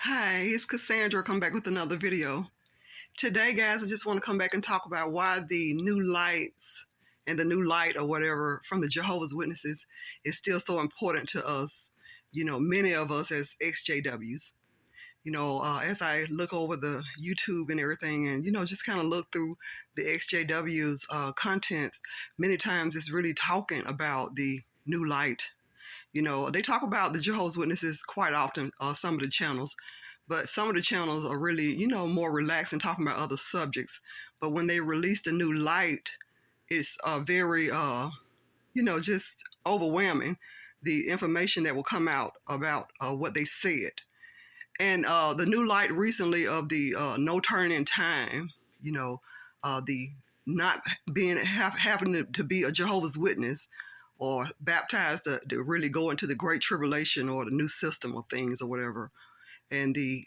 Hi, it's Cassandra. Come back with another video. Today, guys, I just want to come back and talk about why the new lights and the new light or whatever from the Jehovah's Witnesses is still so important to us. Many of us as XJWs. As I look over the YouTube and everything, and just kind of look through the XJW's content, many times it's really talking about the new light. They talk about the Jehovah's Witnesses quite often, some of the channels, but some of the channels are really, more relaxed and talking about other subjects. But when they release the new light, it's very, just overwhelming, the information that will come out about what they said. And the new light recently of the no turn in time, the not being having to be a Jehovah's Witness or baptized to really go into the Great Tribulation or the new system of things or whatever. And the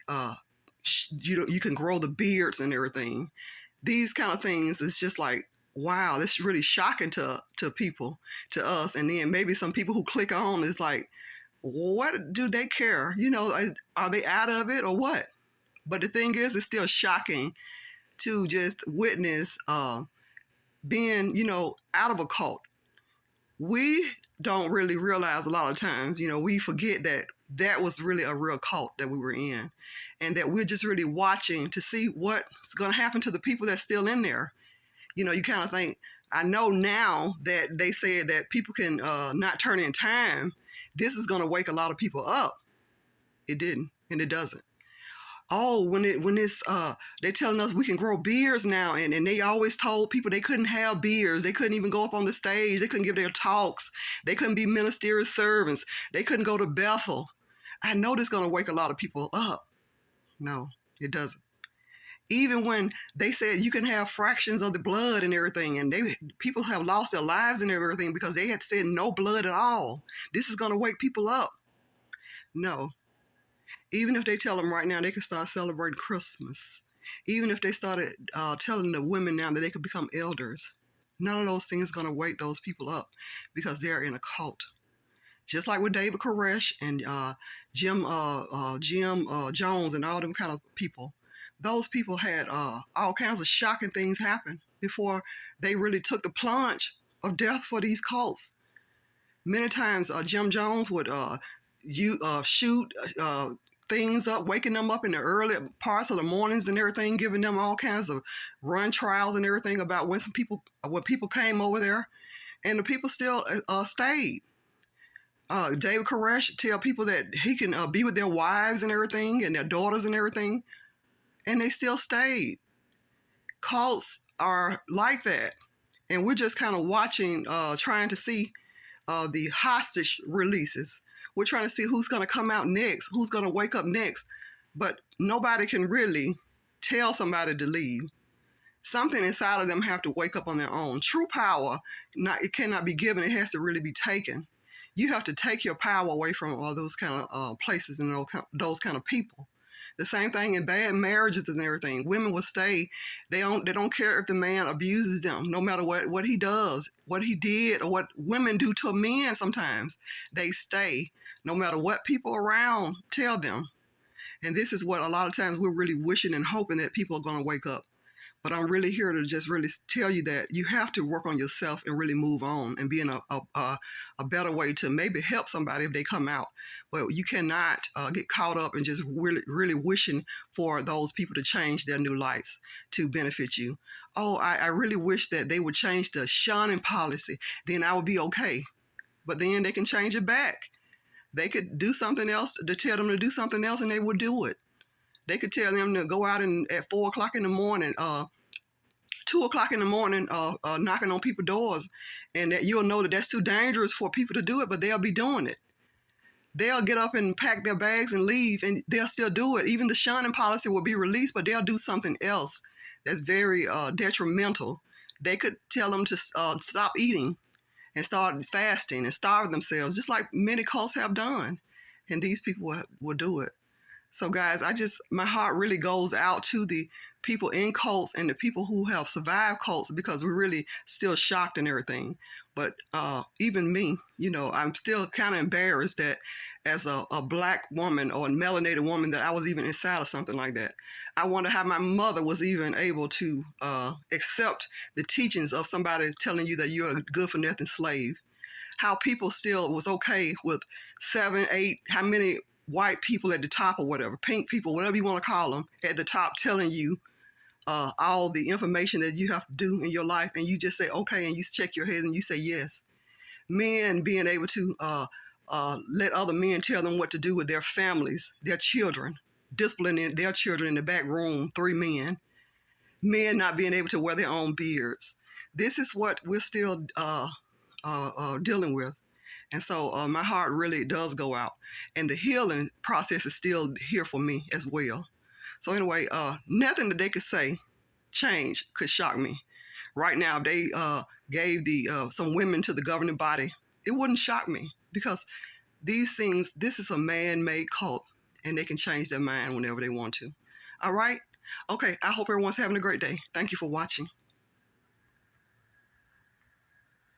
you can grow the beards and everything. These kind of things is just like, wow, this is really shocking to people, to us. And then maybe some people who click on is like, what do they care? Are they out of it or what? But the thing is, it's still shocking to just witness being, out of a cult. We don't really realize a lot of times, we forget that that was really a real cult that we were in, and that we're just really watching to see what's going to happen to the people that's still in there. You kind of think, I know now that they said that people can not turn in time. This is going to wake a lot of people up. It didn't, and it doesn't. Oh, when it's they're telling us we can grow beards now, and they always told people they couldn't have beards, they couldn't even go up on the stage, they couldn't give their talks, they couldn't be ministerial servants, they couldn't go to Bethel. I know this is going to wake a lot of people up. No, it doesn't. Even when they said you can have fractions of the blood and everything, and people have lost their lives and everything because they had said no blood at all. This is going to wake people up. No. Even if they tell them right now they can start celebrating Christmas, even if they started telling the women now that they could become elders, none of those things is going to wake those people up because they're in a cult. Just like with David Koresh and Jim Jones and all them kind of people. Those people had all kinds of shocking things happen before they really took the plunge of death for these cults. Many times Jim Jones would shoot things up, waking them up in the early parts of the mornings and everything, giving them all kinds of run trials and everything about when people came over there, and the people still stayed. David Koresh tell people that he can be with their wives and everything and their daughters and everything, and they still stayed. Cults are like that, and we're just kind of watching, trying to see the hostage releases. We're trying to see who's going to come out next, who's going to wake up next. But nobody can really tell somebody to leave. Something inside of them have to wake up on their own. True power, it cannot be given. It has to really be taken. You have to take your power away from all those kind of places and those kind of people. The same thing in bad marriages and everything. Women will stay. They don't care if the man abuses them, no matter what he does, what he did, or what women do to men sometimes. They stay, no matter what people around tell them. And this is what a lot of times we're really wishing and hoping that people are going to wake up. But I'm really here to just really tell you that you have to work on yourself and really move on and be in a better way to maybe help somebody if they come out. But you cannot get caught up in just really wishing for those people to change their new lights to benefit you. Oh, I really wish that they would change the shunning policy. Then I would be okay. But then they can change it back. They could do something else to tell them to do something else, and they would do it. They could tell them to go out at 4 o'clock in the morning, 2 o'clock in the morning, knocking on people's doors, and that you'll know that that's too dangerous for people to do it, but they'll be doing it. They'll get up and pack their bags and leave, and they'll still do it. Even the shunning policy will be released, but they'll do something else that's very detrimental. They could tell them to stop eating and start fasting and starve themselves, just like many cults have done, and these people will do it. So guys, my heart really goes out to the people in cults and the people who have survived cults, because we're really still shocked and everything. But even me, I'm still kind of embarrassed that as a black woman or a melanated woman that I was even inside of something like that. I wonder how my mother was even able to accept the teachings of somebody telling you that you're a good for nothing slave. How people still was okay with 7, 8, how many white people at the top or whatever, pink people, whatever you want to call them, at the top telling you all the information that you have to do in your life, and you just say okay, and you check your head and you say yes. Men being able to let other men tell them what to do with their families, their children, disciplining their children in the back room, 3 men. Men not being able to wear their own beards. This is what we're still dealing with. And so my heart really does go out. And the healing process is still here for me as well. So anyway, nothing that they could say change could shock me. Right now, if they gave some women to the governing body, it wouldn't shock me, because these things, this is a man-made cult, and they can change their mind whenever they want to. All right? Okay, I hope everyone's having a great day. Thank you for watching.